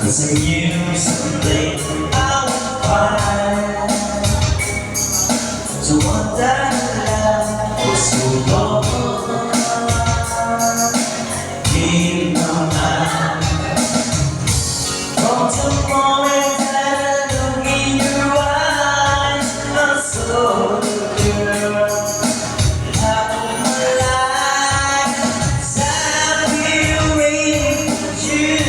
Cause I knew someday I would find the one that I love was so long in my mind. From the moment that I look in your eyes, I saw the girl out of my life. 'Cause I've been waiting for you.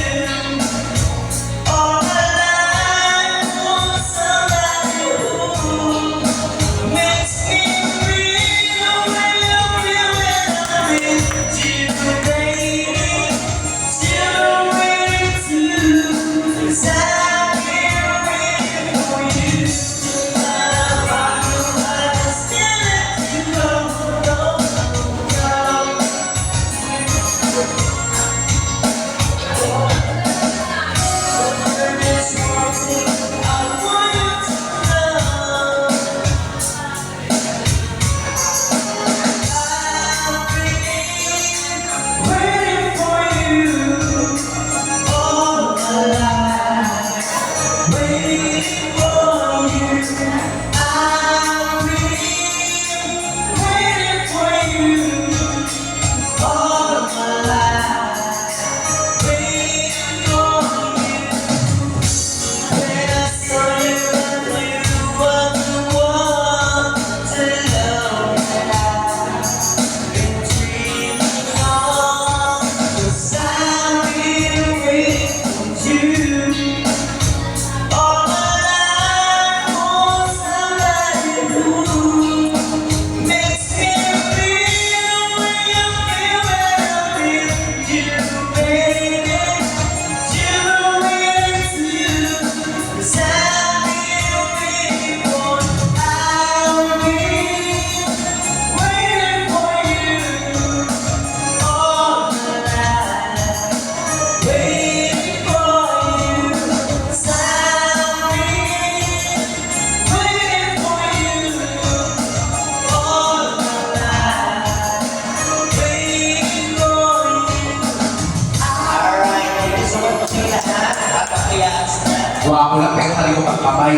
Wow, lang pero tali ko pagkamay.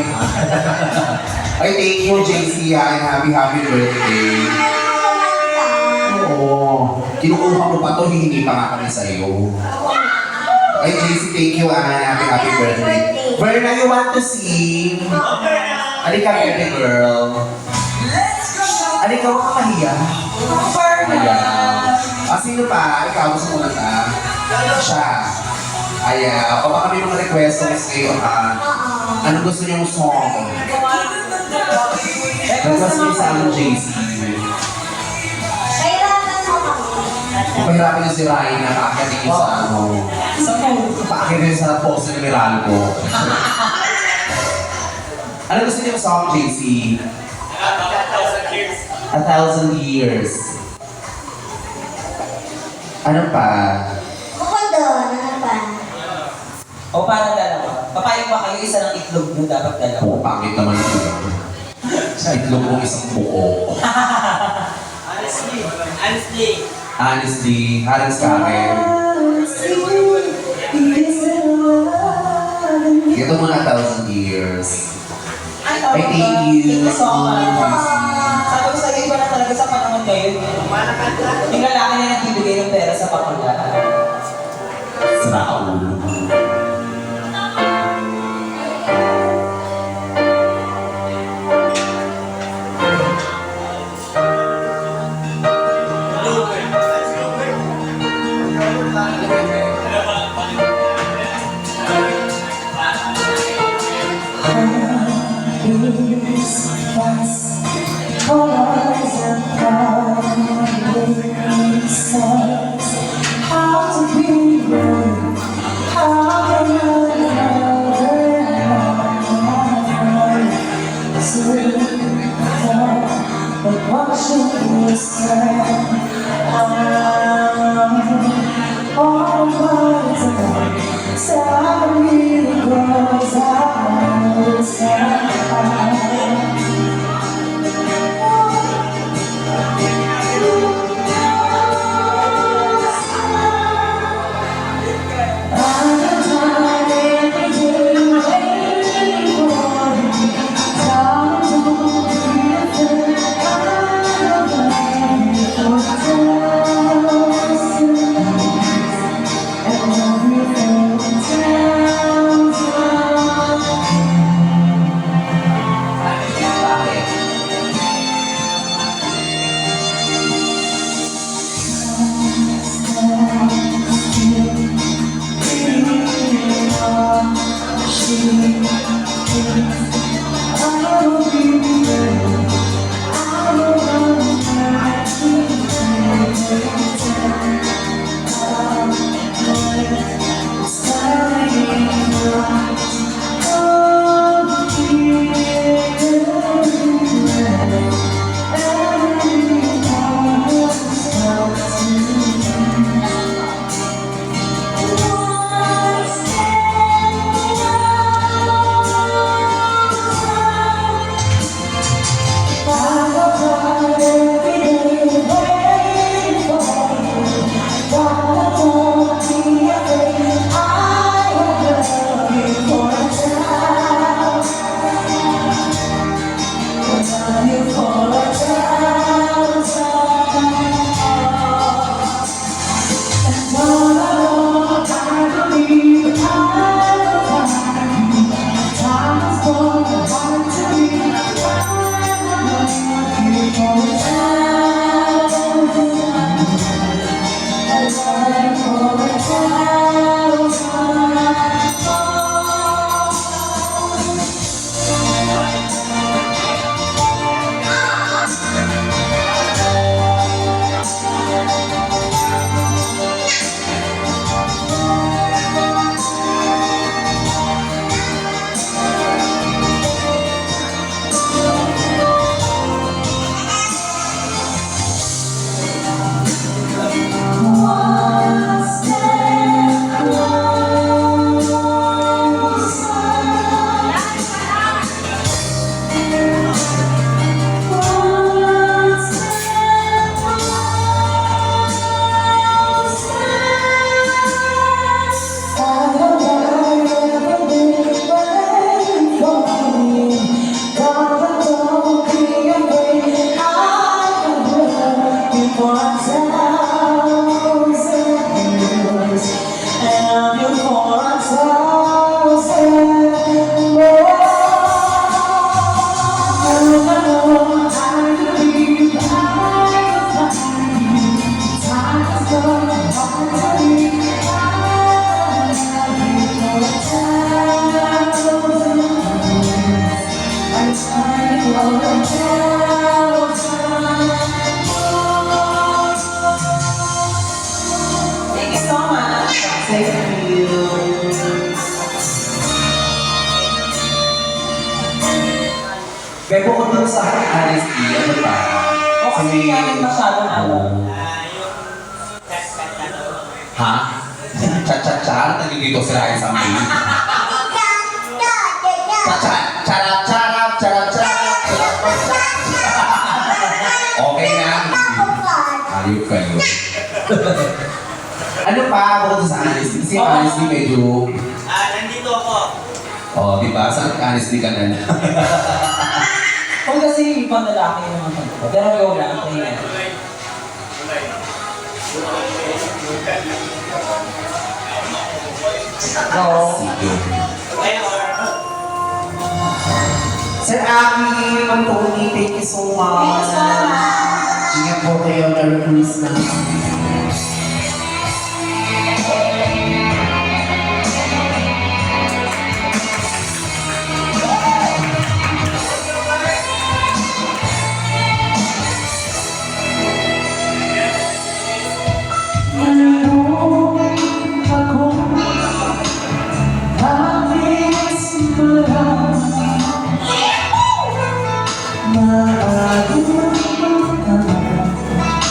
Ay, thank you, JC, and happy birthday. Oo. Kinukuha mo pa to, hihingi pa nga kami sa'yo. Ay, JC, thank you, and happy birthday. Verna, you want to sing? Halika, baby girl. Halika, huwag ka mahiya. Ayan. Sino pa? Ikaw, gusto mo na siya. Ayan, o baka may mga request songs ngayon anong gusto niyong song? Request niyo sa amin, JC. Pahirapan niyo si Ryan na paakyatin niyo sa paakyatin niyo sa post ng Meralco. Ano gusto niyong song, JC? 1,000 years. Ano pa? O paano dalawa? Papayag ba kayo isa ng itlog mo dapat dalawa? Oo, pangit naman ito. Sa itlog mo isang buo. Honestly, Hans Karen. Ito muna 1,000 years. Ay, thank you. Thank you so much. Sabi ko sa'yo, iba na talaga sa panahon ngayon. Yung lalaki na nagbibigay ng pera sa pakula. Sira ulo. Sorry, it grows out of the sky. Thank you so much. Thank you. Pero bukod dun sa honesty, ano ba? O kasi yan yung masyadong ano. Ha? Cha-cha-cha? Nandito sila ay sa main. Cha-cha! Charap! Charap! Charap! Charap! Okay na. Ayok kayo. Ano pa? Bukod dun sa honesty. Kasi honesty medyo... Nandito ako. Oh, di ba? Saan honesty ka na? Kung kasi ibang lalaki yung mga ko. Pero ikaw lang, kaya. No. Sige. Sir Aki, Ma'am Tony, thank you so much. Sige po kayo. Merry Christmas.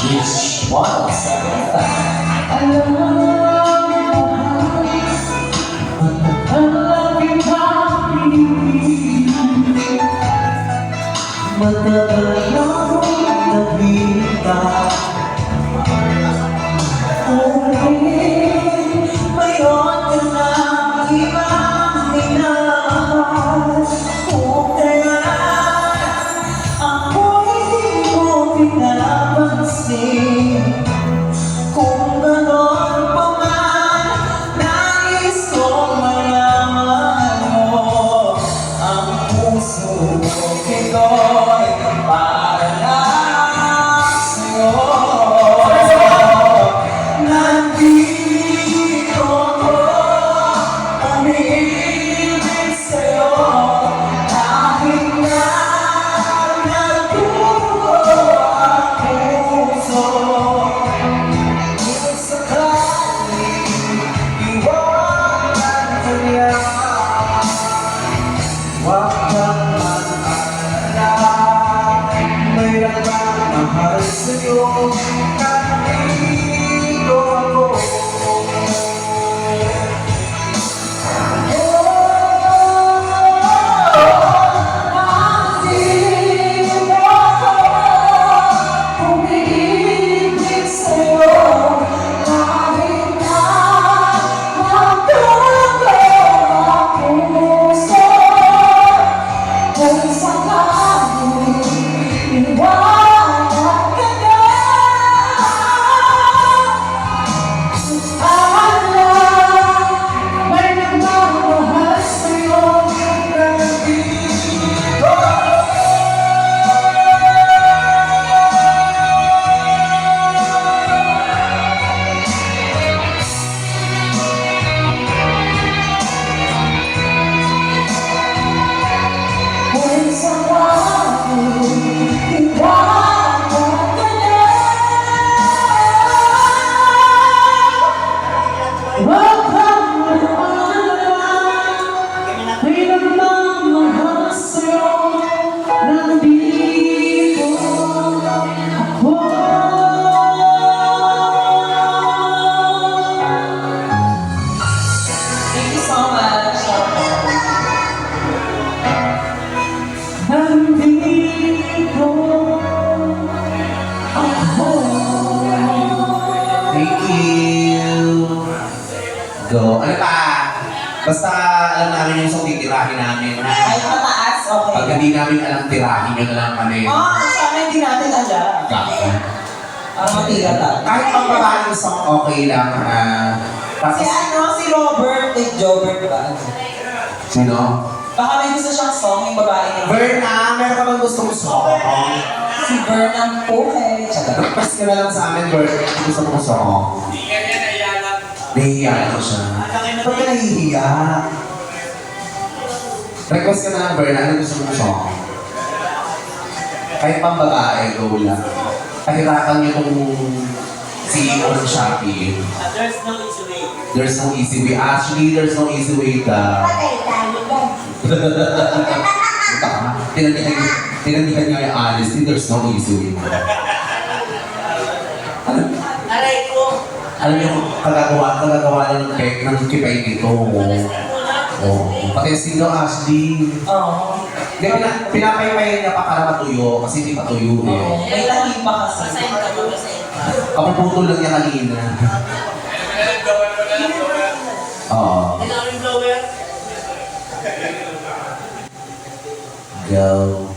Which was Kung ganon pa man, nais kong malaman mo. Ang puso ko'y para lang sa'yo. Nandito ko, umibig sa'yo. Huwag kang mag-alala, may nagmamahal sa'yo, nandito ako. Thank you so much. Thank you. Go. Ano pa? Basta alam namin yung isang titirahin namin. Ay, mataas, okay. Pag hindi namin alam tirahin nyo na lang kami. Sana hindi natin alam. Kaka. Ang matira tayo. Kahit pagbabaling song okay lang. Tapos, Si Robert, Jobert ba? sino? Baka may gusto siyang song, yung babae niya. Verna, meron ka bang gusto mo song? Si Vernon Pohe. Tsaka. Request ka na lang sa amin, Verna. Gusto mo song? Nahihiya ko siya. Ba't ka nahihiya? Request ka na lang, Verna. Ano gusto mo song? Kahit pang babae, go lang. Pahirapan niyo itong CEO ng Shopee. There's no easy way. There's no easy way. Actually, there's no easy way ka. Tinandihan niya yung honesty, there's no easy way. Aray ko. Alam niyo, kagagawa na ng cake ng kipay nito. Oh, pati sino, Ashley. Oo. Hindi, pinapaypay niya pa para matuyo, kasi hindi patuyo Oo. eh. May tahi pa kasi. Basahin ka ba? Basahin ka. Kapuputol lang niya kanina. Oo. Kailangan yung blower. Go.